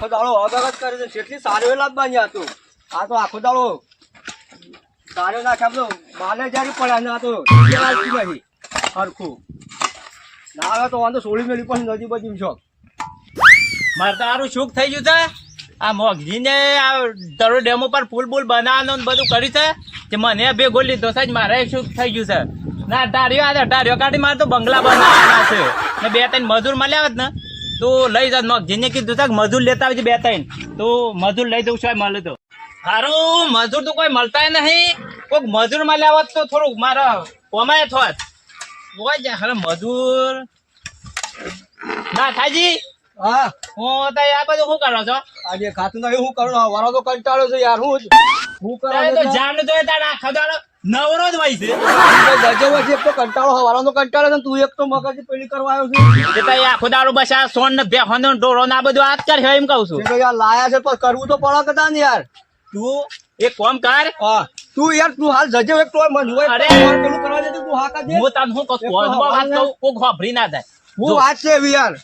આખો દાડો અગગત કરે છે કેટલી સારી લાવવાની આ તો આખો દાડો સારો નાખ્યા તો માલે જારી પડ્યા ને આ તો નહીં હરખું ના આવે તો વાંધો સોળી મેળી પણ નદી બધી શોખ મારે તો સારું સુખ થઈ ગયું છે આ મોગજીને આ તરો ડેમ ઉપર પુલ બુલ બનાવવાનું ને બધું કર્યું છે કે મને ભેગો લીધો છે મારે સુખ થઈ ગયું છે ના ટાળીઓ કાઢી મારે તો બંગલા બનાવવાના છે ને 2-3 મજૂર મળ્યા હોત ને તો લઈ જાત મોગજીને કીધું છે કે મજૂર લેતા આવજે 2-3 તો મજૂર લઈ દઉં છું મળે તો સારું મજૂર તો કોઈ મળતા નહીં કોઈક મજૂર મળ્યા હોત તો થોડુંક મારે કોમાય થોત હવે મજૂર ના થાજી હા હું તો આ બધું શું કરો છો આજે ખાતું નહીં હું કરું વારો તો કંટાળો છે યાર હું તો જાણ તો તારા આખા દાડો નવરો જ હોય છે ગજબ છે તો કંટાળો વારો તો કંટાળો છે તું એક તો મગજ પેલી કરવા આવ્યો છે એ તો આખો દાડો બસ આ સોન ને બેહો ને ઢોરો ને આ બધું આજ કર એમ કહું છું એ તો યાર લાયા છે પણ કરવું તો પડે કદા ને યાર તું એક કામ કર હા તું યાર તું હાલ જજે એક તો મન હોય અરે પેલું કરવા દે તું હા કાજે હું તને હું કહું વાત કહું કોક ખબરી ના થાય હું વાત છે એવી યાર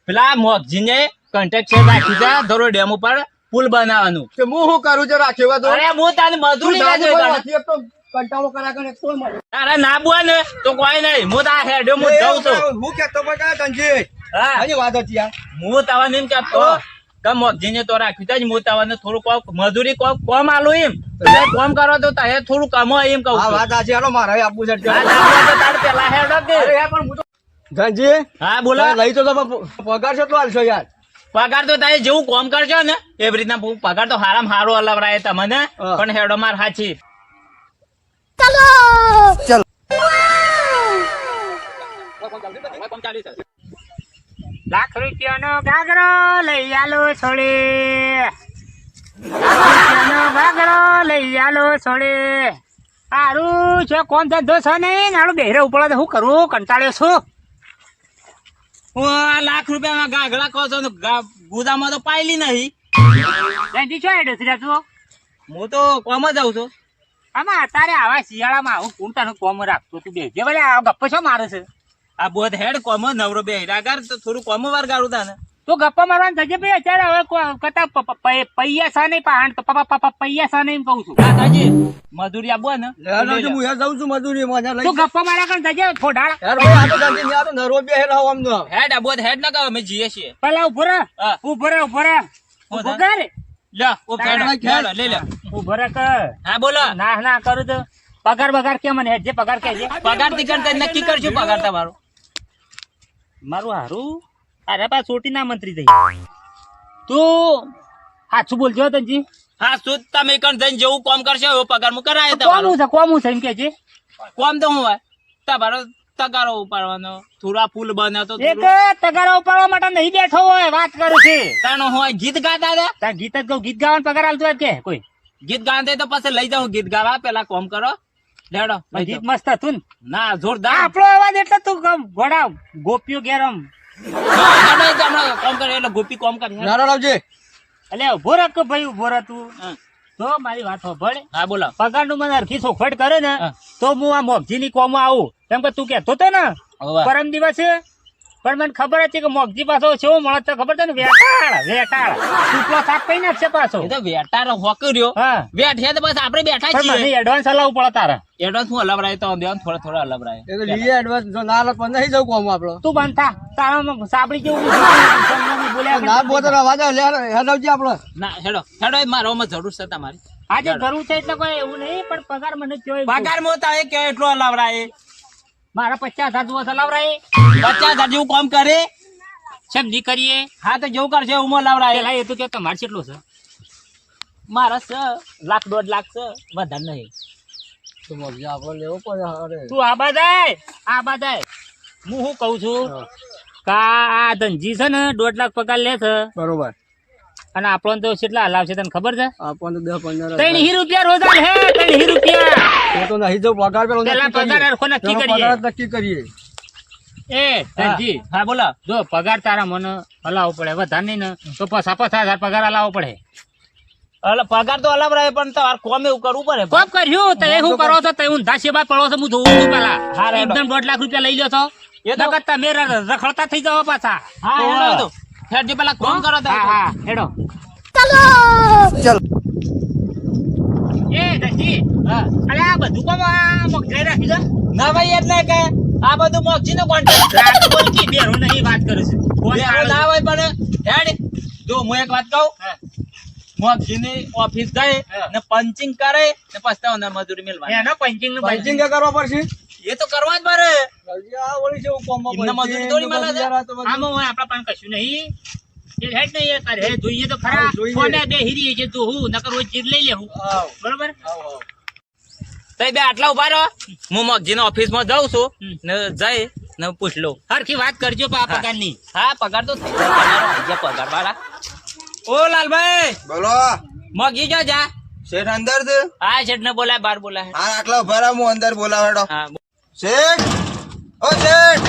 પેલા મોગજીને કોન્ટેક્ટ છે રાખી છે ધોરો ડેમ ઉપર પુલ બનાવવાનું કે હું શું કરું છે રાખ્યો તો અરે હું તને મજૂરી ના જોઈ એક તો કંટાળો કર્યા કરે તો મળે અરે ના બોલ ને તો કોઈ નહીં હું તો આ હેડ્યો હું જઉં છું હું કેતો બકા તંજી હા હજી વાત હતી યાર હું તને એમ કહેતો કે મોગજીને તો રાખ્યું છે હું તને થોડું મજૂરી કોમ આલું એમ કોમ કરો તો તારે થોડું કમો એમ કહું હા વાત આજે હાલો મારે આપવું છે તારે પેલા હેડો કે પણ હું તો ધનજી હા બોલો લઈ તો પગાર છે તો હાલશો યાર પગાર તો તારે જેવું કોમ કરજો ને એવી રીતના પગાર તો હારામાં હારો અલવરાય તમને પણ હેડો માર હાચી ચલો લાખ રૂપિયાનો ગાગરો લઈ આલો છોડી રૂપિયાનો ગાગરો લઈ આલો છોડી સારું છે કોણ ધંધો છે નહીં નાડું બેહરે ઉપર શું કરું કંટાળ્યો છું હું આ લાખ રૂપિયામાં ગાગડા કહો છો ગુદામાં તો પાયલી નહીં શું હેડે છે તું હું તો કોમ જ જાઉં છું આમાં અત્યારે આવા શિયાળામાં આવું પૂરતાનું કોમ રાખતો તું બે જે ભલે આ ગપ્પો છો મારે છે આ બોધ હેડ કોમ નવરો બે હિરાગાર તો થોડું કોમ વાર ગાડું તાને તો ગપ્પા મારવાનું થશે ભાઈ અત્યારે હવે કતા પૈયા નહીં પહાણ તો પૈયા નહીં કહું છું કાકાજી મજૂરી આપવો ને હું યાર જાઉં છું મજૂરી મજા લઈ તું ગપ્પા મારા કણ થશે થોડા યાર ભાઈ આ તો ગાંધી આ તો નરો બે હેડ આમ નો હેડ આ બોધ હેડ ના કહો અમે જીએ છીએ પેલા ઉભો રે ઉભો રે લે લે લે ઉભો રે કર હા બોલો ના કરું તો પગાર કે મને હેડ જે પગાર કે પગાર થી કરતા નક્કી કરજો પગાર તમારો મારું હારું અરે પા ચોટી ના મંત્રી થઈ તું હાચું બોલજો તનજી હા શું તમે કણ જઈને જેવું કોમ કરશો એવો પગાર મુ કરાય તમારો કોમ છે એમ કે છે કોમ તો હું હોય તમારો તગારો ઉપાડવાનો થોડા પુલ બનાવતો એક તગારો ઉપાડવા માટે નહીં બેઠો હોય વાત કરું છે તાનો હોય ગીત ગાતા દે તા ગીત જ ગીત ગાવાનું પગાર આલતો હોય કે કોઈ ગીત ગાતે તો પછી લઈ જાઉં ગીત ગાવા પેલા કોમ કરો લેડો ગીત મસ્ત હતું ના જોરદાર આપણો અવાજ એટલે તું ઘોડા ગોપીઓ ગેરમ કોમ કરે એટલે ગોપી કોમ કરે નારાયણજી એટલે ઉભો રાખ ભાઈ ઉભો રાખ તું તો મારી વાત સાંભળ હા બોલો પગાર નું મને હરખી ચોખવટ કરે ને તો હું આ મોગજી ની કોમ આવું કેમ કે તું કેતો તો ને પરમ દિવસે પણ મને ખબર હતી કે મોગજી પાછો કેવો મળે તો ખબર છે ને વેટાળ ટુકડો સાફ કઈ નાખશે પાછો વેટાળ હોકર્યો વેઠે તો બસ આપડે બેઠા છીએ એડવાન્સ હલાવવું પડે તારે એડવાન્સ હું હલાવરાય તો થોડા હલાવરાય એડવાન્સ જો ના હાલત પણ નહીં જવું કોમ આપડો તું બનતા તારા સાબડી જેવું ના બોતર અવાજ હેડવજી આપડે ના હેડો મારો જરૂર છે તમારી આજે જરૂર છે એટલે કોઈ એવું નહીં પણ પગાર મને પગાર મો તારે કે એટલો હલાવરાય મારા 50,000 દિવસ હલાવરાય 50,000 જેવું કામ કરે સમજી કરીએ હા તો જેવું કરશે એવું હલાવરાય એ તો કે તમારે કેટલું છે મારા છે 1,00,000 1.5 લાખ છે વધારે નહીં તો મગજ આપડે લેવો પડે તું આ બાદાય હું શું કઉ છું આ ધનજી છે ને 1.5 લાખ પગાર લે છે બરોબર અને આપણને તો કેટલા હલાવશે તને ખબર છે આપણને 10-15 3 રૂપિયા રોજ હે 3 રૂપિયા તો નહીં જો પગાર પેલા પગાર હરખો નક્કી કરીએ એ ધનજી હા બોલો જો પગાર તારા મને હલાવવો પડે વધારે નહીં ને તો 50,000 પગાર હલાવવો પડે પગાર તો હલાવરાય પણ તમારે કોમ એવું કરવું પડે કોમ કર્યું તો શું કરો છો તમે ઊંધા સેવા પડો છો હું જોઉં છું પેલા એકદમ 1.5 લાખ રૂપિયા લઈ લો છો એ તો તમે રખડતા થઈ જાવ પાછા હા હેડજો પેલા ફોન કરો તો. હા હા હેડો ચાલો એ દસી હા. અરે આ બધું કોમ મગજાઈ રાખી છે ના ભાઈ એટલે કે આ બધું મોક્ષી નો કોન્ટ્રાક્ટ રાત બોલ કી બેરો નહીં વાત કરું છું ફોન ના હોય પણ હેડ જો હું એક વાત કહું હા. મોક્ષી ની ઓફિસ ગઈ હા. ને પંચિંગ કરે ને પસ્તાવ ના મજૂરી મેળવાની એનો પંચિંગ નું પંચિંગ કે કરવા પડશે એ તો કરવા જ પડે આ વળી જેવું કોમમાં એમને મજૂરી થોડી મળે છે. આમાં હું આપણા પાસે કશું નહીં એ હેડ નહીં એ કરે જોઈએ તો ખરા હા, જોઈએ. ફોને બે હીરી છે તો હું નકર રોજ ચીજ લઈ લેવું આવ બરોબર તઈ બે આટલા ઉભા રહો હું મોક્ષી ની ઓફિસ માં જાઉં છું હમ. ને જઈ ને પૂછ લઉં હરખી વાત કરજો પા પગારની હા પગાર તો થઈ જાય તમારો આવી ગયા પગાર વાળા ઓ લાલભાઈ બોલો મોગી જો જા શેઠ અંદર છે હા શેઠ ને બોલાય બાર બોલાય હા આટલા ઉભા રહો, હું અંદર બોલાવેડો હા શેઠ ઓ શેઠ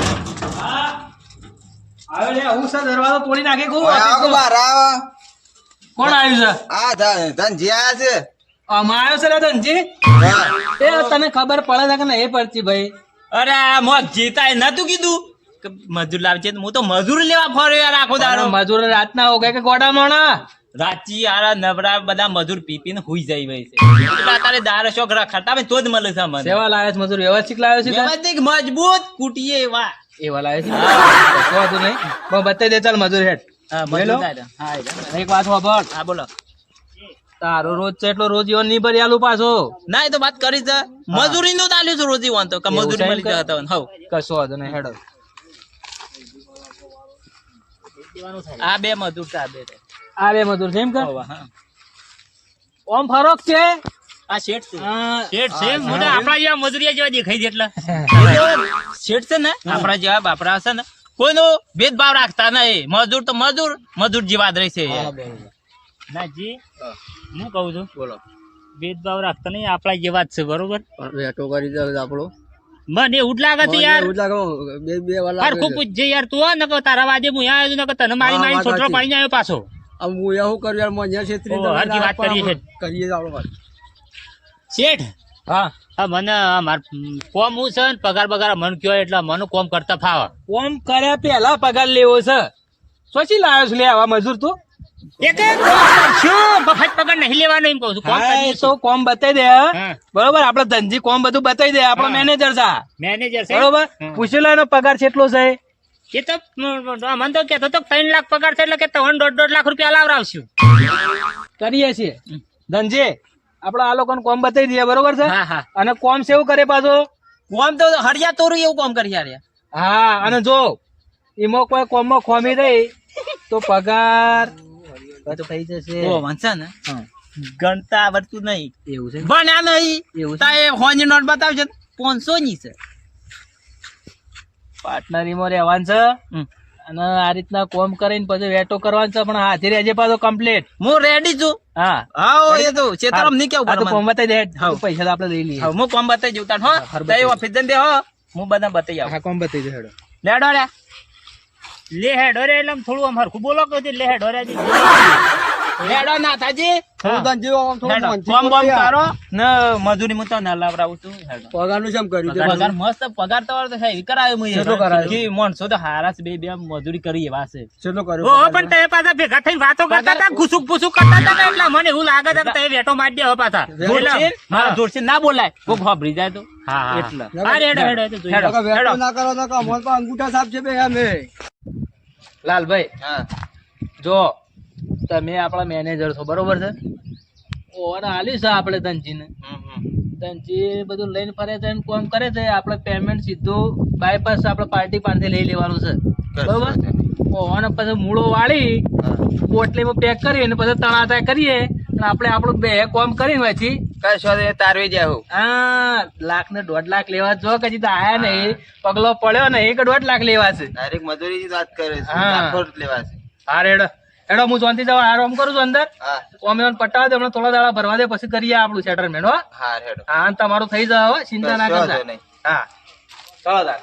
આવે લે હું સર દરવાજો તોડી નાખે કો ઓય આવો બહાર આવો. કોણ આવ્યું છે આ ધનજી આયા છે અમાર આવ્યો છે રે ધનજી હા. એ તને ખબર પડે છે કે નહીં પડતી ભાઈ અરે આ મોગ જીતાય નતું કીધું કે મજૂર લાવજે તો હું તો મજૂર લેવા ફર્યો યાર આખો દાડો મજૂર રાતના હો કે ગોડા મોણા રાચી આરા નવરા બધા મજૂર પીપીને હુઈ જાય ભાઈ છે એટલે અત્યારે દારો શોખ રખડતા હોય તો જ મળે છે મને સેવા લાવે છે મજૂર વ્યવસ્થિત લાવે છે વ્યવસ્થિત મજબૂત કુટીએ એવા એવા લાવે છે કશો વાંધો નહીં પણ બતાવી દે ચાલ મજૂર હેઠ હા લઈ લો. મજૂર થાય. હા એ જાય. એક વાત સાંભળ હા બોલો તારો રોજ છે એટલો રોજ એવો નહીં ભરી આલું પાછો ના એ તો વાત કરી છે મજૂરી નું ચાલ્યું છે રોજી વાંધો કે એવું મજૂરી છે મળી એમ જતા હોય હવ કશો વાંધો નહીં હેડો આ બે મજૂર છે આ બે રે. આ રે મજૂર છે એમ કે હોવે, હા. ઓમ ફરક છે આ શેઠ છે શેઠ છે મોટા આપણા જેવા મજૂરિયા જેવા દેખાય છે એટલે શેઠ છે ને આપણા જેવા બાપરા છે ને કોઈનો ભેદભાવ રાખતા નહીં મજૂર તો મજૂર મજૂર જેવા જ રહેશે ના જી હું કહું છું બોલો ભેદભાવ રાખતા નહીં આપણા જેવા જ છે બરોબર રેટો કરી દે આપણો મને એવું જ લાગે છે યાર બે બે વાલા હરખું પૂછજે યાર તું હો નકર તારા વાજે હું અહીંયા આવ્યો છું, નકર તને મારી હા, મારી વાત છોકરો સાચી. પાડીને આવ્યો પાછો હું એવું કરું યાર મોંઘા છેતરી ઓહો, હરખી વાત કરીએ છે. કરીએ આપણો વાત શેઠ હા આ મને માર કોમ હું છે ને પગાર બગાર મન કયો એટલે મને કોમ કરતા ફાવે કોમ કર્યા પેલા પગાર લેવો છે સોચી લાવ્યો છે લે આવા મજૂર તું એક એક કોમ કરશું, મફત પગાર નહીં લેવાનો એમ કહું છું કોમ હા, એ કરીએ તો છીએ. કોમ બતાવી દે હા. બરોબર આપડે ધનજી કોમ બધું બતાવી દે આપણો હા. મેનેજર છે મેનેજર છે બરોબર હા. પૂછેલો એનો પગાર કેટલો છે એ તો મને તો કેતો તો 3 લાખ પગાર છે એટલે કે 1.5 લાખ રૂપિયા લાવરાવશું કરીએ છીએ ધનજી આપડે આ લોકોને કોમ બતાવી દઈએ બરોબર છે હા હા અને કોમ સેવું કરે પાછો કોમ તો હરિયા તોરું એવું કામ કરી યાર હા અને જો એમાં કોઈ કોમમાં ખોમી રહી તો પગાર બધું થઈ જશે ઓ વાંચા ને હા. ગણતા આવડતું નહીં એવું છે ભણ્યા નહીં એવું છે? તા એ હોની નોટ બતાવશે 500 ની છે પાર્ટનરીમાં રહેવાનું છે હમ. અને આ રીતના કોમ કરીને પછી વેટો કરવાનું છે પણ હાથે રહેજે પાછો કમ્પ્લીટ હું રેડી છું હા હા એ તો ચેતરમ નહીં આ તો કેવું કોમ બતાવી દે હા. પૈસા તો આપણે લઈ લઈએ હું કોમ બતાવી જઉં તાર હો હા, ખરું તઈ ઓફિસ જઈને હો હું બધા બતાવી આવું હા કોમ બતાવી દે હેડો લેડો લે લે હેડો રે એટલે આમ થોડું આમ હરખું બોલો કે લે હેડો રે લેડો નાથાજી થોડું ધનજી આમ થોડું હેડો મોંઘી કોમ બોમ બોલી કરો ને મજૂરી હું તો ના લાવરાવું છું હેડો પગારનું કેમ કર્યું તે પગાર મસ્ત પગાર તો છે એવી કરાયો મુએ કેટલો કરાયો? કે માણસો તો હારા છે બે મજૂરી કરી એવા છે કેટલો કર્યો ઓ પણ તે પાછા ભેગા થઈને વાતો કરતા હતા ઘુસુક ફુસુક કરતા હતા ને એટલે મને એવું લાગે છે કે તે વેટો મારી દે હવે પાછા જોરથી મારા હા. જોરથી ના બોલાય કોક હોભરી જાય તો હા હા એટલે. હા હેડો હેડો તો જોઈએ. હેડો. વેટો ના કરો તો અમોલ તો અંગૂઠા સાફ છે બે અમે લાલભાઈ હા જો તમે આપણા મેનેજર છો બરોબર છે ઓન આલી છે આપણે ધનજીને ધનજી બધું લઈને ફરે છે અને કોમ કરે છે આપણે પેમેન્ટ સીધું બાયપાસ આપણે પાર્ટી પાસે લઈ લેવાનું છે બરોબર ઓન પછી મૂળો વાળી પોટલીમાં પેક કરી અને પછી તણાતા કરીએ અને આપણે આપણું બે કોમ કરીને પછી કશો નહીં, તારવી જાવ હા 1 ને 1.5 લાખ લેવા જો કે હજી તો આયા નહીં પગલો પડ્યો નહીં કે 1.5 લાખ લેવા છે ડાયરેક્ટ મજૂરી વાત કરે છે હા. લાખો લેવા છે હા રેડો હેડો હું શાંતિ જવા આરામ કરું છું અંદર હા અમે પટાવ દે હમણાં થોડા દાડા ભરવા દે પછી કરીએ આપણું સેટલમેન્ટ હો હા હેડો હા અને તમારું થઈ જાય હો ચિંતા ના કશો કરતા વાંધો નહીં. હા ચલો તાર